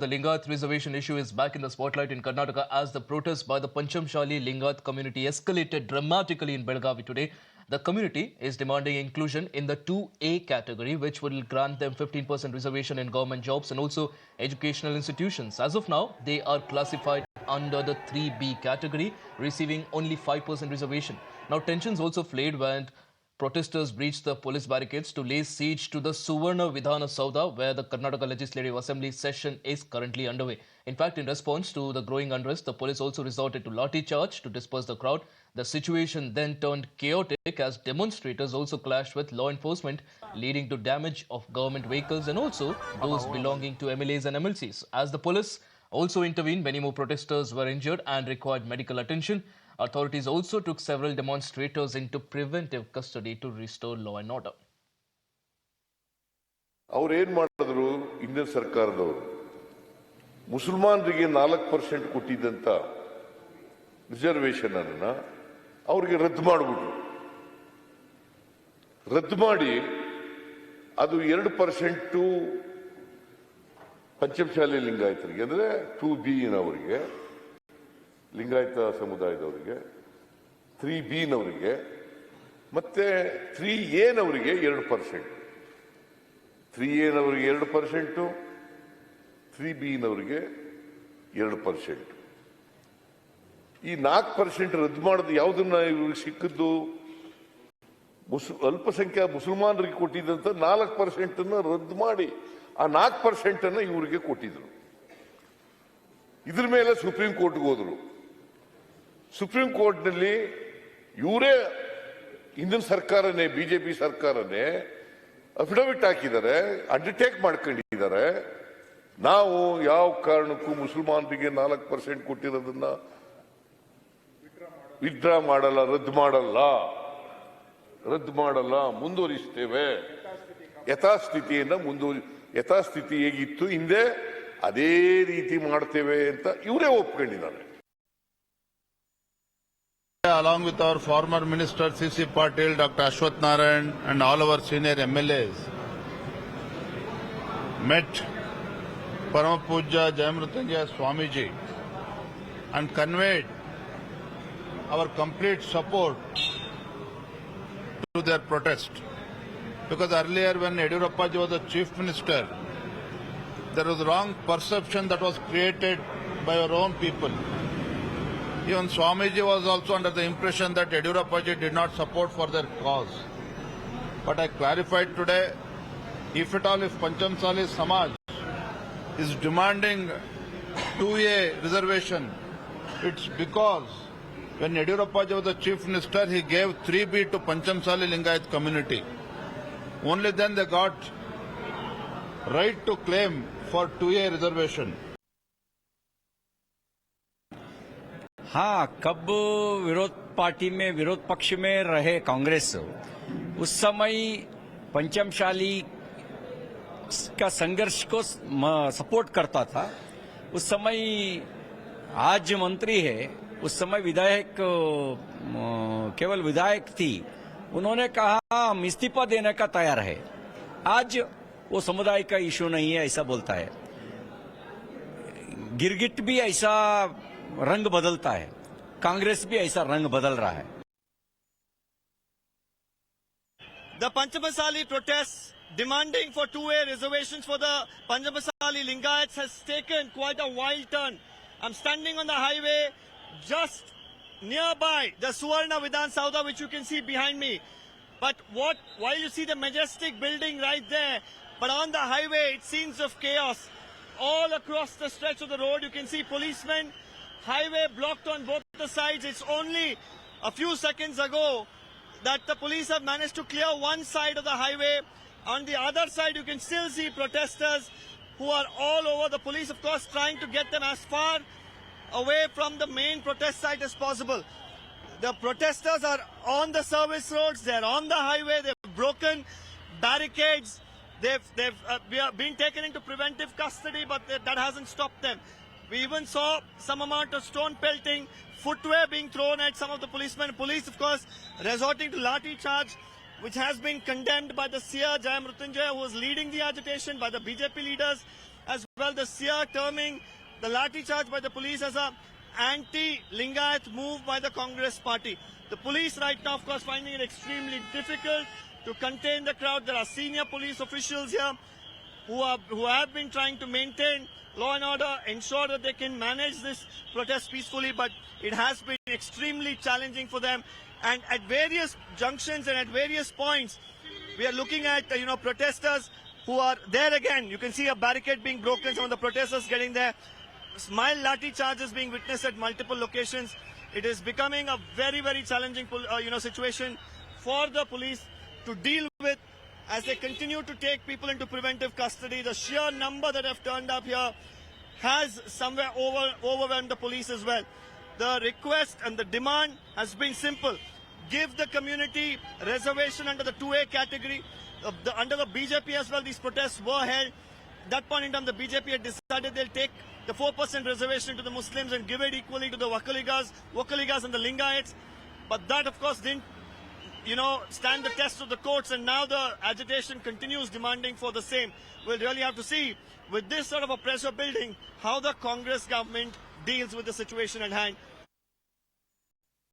The Lingayat reservation issue is back in the spotlight in Karnataka as the protests by the Panchamshali Lingayat community escalated dramatically in Belagavi today. The community is demanding inclusion in the 2A category, which will grant them 15% reservation in government jobs and also educational institutions. As of now, they are classified under the 3B category, receiving only 5% reservation. Now, tensions also flared when protesters breached the police barricades to lay siege to the Suvarna Vidhana Saudha, where the Karnataka Legislative Assembly session is currently underway. In fact, in response to the growing unrest, the police also resorted to Lathicharge to disperse the crowd. The situation then turned chaotic as demonstrators also clashed with law enforcement, leading to damage of government vehicles and also those belonging to MLAs and MLCs. As the police also intervened, many more protesters were injured and required medical attention. Authorities also took several demonstrators into preventive custody to restore law and order. ಅವರು ಏನು ಮಾಡಿದ್ರು Indian ಸರ್ಕಾರದವರು ಮುಸಲ್ಮಾನರಿಗೆ 4% ಕೊಟ್ಟಿದ್ದಂತ reservation ಅನ್ನು ಅವರಿಗೆ ರದ್ದು ಮಾಡಿಬಿಟ್ರು. ರದ್ದು ಮಾಡಿ ಅದು 2% ಪಂಚಮಶಾಲಿ ಲಿಂಗಾಯತರಿಗೆ ಅಂದ್ರೆ 2B ನವರಿಗೆ ಲಿಂಗಾಯತ ಸಮುದಾಯದವರಿಗೆ 3B ನವರಿಗೆ ಮತ್ತೆ 3A ನವರಿಗೆ 2%. 3A ನವರಿಗೆ 2%, 3B ನವರಿಗೆ 2%. ಈ 4% ರದ್ದು ಮಾಡೋದು ಯಾವುದನ್ನ ಇವ್ರಿಗೆ ಸಿಕ್ಕಿದ್ದು? ಅಲ್ಪಸಂಖ್ಯಾತ ಮುಸಲ್ಮಾನರಿಗೆ ಕೊಟ್ಟಿದ್ದಂತ 4% ಅನ್ನ ರದ್ದು ಮಾಡಿ ಆ 4% ಅನ್ನ ಇವರಿಗೆ ಕೊಟ್ಟಿದ್ರು. ಇದ್ರ ಮೇಲೆ ಸುಪ್ರೀಂ ಕೋರ್ಟ್ಗೆ ಹೋದ್ರು. ಸುಪ್ರೀಂ ಕೋರ್ಟ್ನಲ್ಲಿ ಇವರೇ ಇಂದಿನ ಸರ್ಕಾರನೇ ಬಿಜೆಪಿ ಸರ್ಕಾರನೇ ಅಫಿಡವಿಟ್ ಹಾಕಿದ್ದಾರೆ, ಅಂಡರ್ಟೇಕ್ ಮಾಡ್ಕೊಂಡಿದ್ದಾರೆ. ನಾವು ಯಾವ ಕಾರಣಕ್ಕೂ ಮುಸಲ್ಮಾನರಿಗೆ 4% ಕೊಟ್ಟಿರೋದನ್ನ ವಿತ್ಡ್ರಾ ಮಾಡಲ್ಲ, ರದ್ದು ಮಾಡಲ್ಲ, ಮುಂದುವರಿಸ್ತೇವೆ. ಯಥಾಸ್ಥಿತಿ ಹೇಗಿತ್ತು ಹಿಂದೆ ಅದೇ ರೀತಿ ಮಾಡ್ತೇವೆ ಅಂತ ಇವರೇ ಒಪ್ಕೊಂಡಿದ್ದಾರೆ. Along with our former minister C.C. Patil, Dr. Ashwath Narayan and all our senior MLAs met Paramapujya Jayamrutanjaya Swamiji and conveyed our complete support to their protest. Because earlier when Yediyurappa ji was the chief minister, there was wrong perception that was created by our own people. Even Swamiji was also under the impression that Yediyurappa ji did not support for their cause. But I clarified today, if Panchamshali Samaj is demanding 2A reservation, it's because when Yediyurappa ji was the chief minister, he gave 3B to Panchamshali Lingayat community. Only then they got right to claim for 2A reservation. हाँ, कब विरोध party में विरोध पक्ष में रहे कांग्रेस, उस समय पंचमशाली का संघर्ष को सपोर्ट करता था. उस समय आज मंत्री है, उस समय विधायक केवल विधायक थी. उन्होंने कहा हम इस्तीफा देने का तैयार है. आज वो समुदाय का इशू नहीं है ऐसा बोलता है. गिरगिट भी ऐसा रंग बदलता है, कांग्रेस भी ऐसा रंग बदल रहा है. The Panchamashali protests demanding for 2A reservations for the Panchamashali Lingayats has taken quite a wild turn. I'm standing on the highway just nearby the Suvarna Vidhan Saudha, which you can see behind me. But while you see the majestic building right there, but on the highway it seems of chaos. All across the stretch of the road you can see policemen, highway blocked on both the sides. It's only a few seconds ago that the police have managed to clear one side of the highway. On the other side you can still see protesters who are all over. The police of course trying to get them as far away from the main protest site as possible. The protesters are on the service roads, they're on the highway, they've broken barricades. They've been taken into preventive custody, but that hasn't stopped them. We even saw some amount of stone pelting, footwear being thrown at some of the policemen. Police, of course, resorting to Lathicharge, which has been condemned by the seer Jayamrutanjaya, who was leading the agitation, by the BJP leaders, as well the SIA terming the Lathicharge by the police as a anti-Lingayat move by the Congress party. The police right now, of course, finding it extremely difficult to contain the crowd. There are senior police officials here who have been trying to maintain law and order, ensure that they can manage this protest peacefully, but it has been extremely challenging for them. And at various junctions and at various points, we are looking at, protesters who are there again. You can see a barricade being broken, some of the protesters getting there. Mild lathi charges being witnessed at multiple locations. It is becoming a very, very challenging, situation for the police to deal with as they continue to take people into preventive custody. The sheer number that have turned up here has somewhere overwhelmed the police as well. The request and the demand has been simple. Give the community reservation under the 2A category. Under the BJP as well, these protests were held. At that point in time, the BJP had decided they'll take the 4% reservation to the Muslims and give it equally to the Wakaligas and the Lingayats. But that, of course, didn't, stand the test of the courts, and now the agitation continues demanding for the same. We'll really have to see, with this sort of a pressure building, how the Congress government deals with the situation at hand.